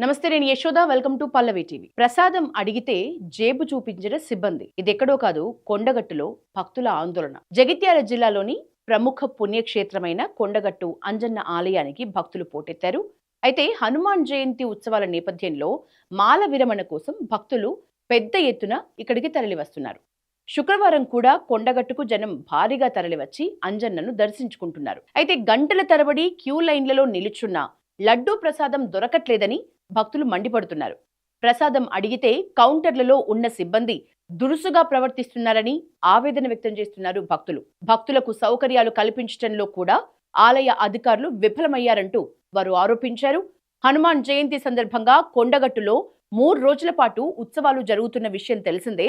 నమస్తే, నేను Yashoda. Welcome to Pallavi TV. ప్రసాదం అడిగితే జేబు చూపించిన సిబ్బంది. ఇదెక్కడో కాదు, కొండగట్టులో భక్తుల ఆందోళన. జగిత్యాల జిల్లాలోని ప్రముఖ పుణ్యక్షేత్రమైన కొండగట్టు అంజన్న ఆలయానికి భక్తులు పోటెత్తారు. అయితే హనుమాన్ జయంతి ఉత్సవాల నేపథ్యంలో మాల విరమణ కోసం భక్తులు పెద్ద ఎత్తున ఇక్కడికి తరలివస్తున్నారు. శుక్రవారం కూడా కొండగట్టుకు జనం భారీగా తరలివచ్చి అంజన్నను దర్శించుకుంటున్నారు. అయితే గంటల తరబడి క్యూ లైన్లలో నిలుచున్న లడ్డూ ప్రసాదం దొరకట్లేదని భక్తులు మండిపడుతున్నారు. ప్రసాదం అడిగితే కౌంటర్లలో ఉన్న సిబ్బంది దురుసుగా ప్రవర్తిస్తున్నారని ఆవేదన వ్యక్తం చేస్తున్నారు భక్తులు. భక్తులకు సౌకర్యాలు కల్పించడంలో కూడా ఆలయ అధికారులు విఫలమయ్యారంటూ వారు ఆరోపించారు. హనుమాన్ జయంతి సందర్భంగా కొండగట్టులో 3 రోజుల పాటు ఉత్సవాలు జరుగుతున్న విషయం తెలిసిందే.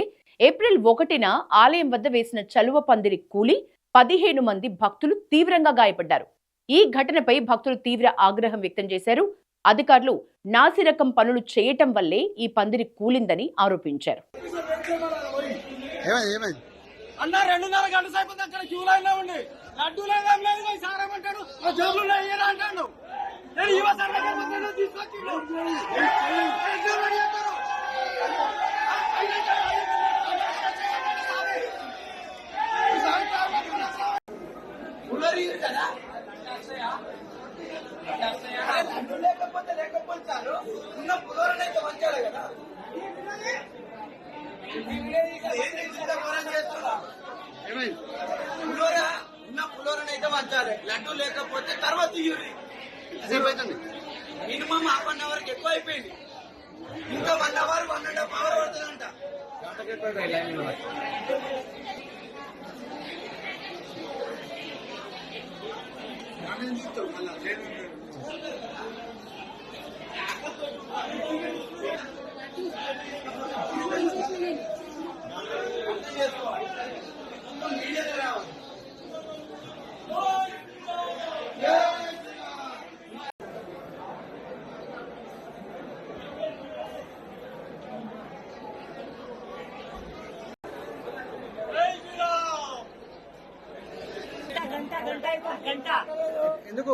ఏప్రిల్ 1న ఆలయం వద్ద వేసిన చలువ పందిరి కూలి 15 మంది భక్తులు తీవ్రంగా గాయపడ్డారు. ఈ ఘటనపై భక్తులు తీవ్ర ఆగ్రహం వ్యక్తం చేశారు. అధికారులు నాసిరకం పనులు చేయటం వల్లే ఈ పందిరి కూలిందని ఆరోపించారు. లడ్డు లేకపోతే తర్వాత మినిమం హాఫ్ అన్ అవర్ ఎక్కువ అయిపోయింది. ఇంకా 1 అవర్ 1.5 అవర్ పడుతుందంట. ఎందుకు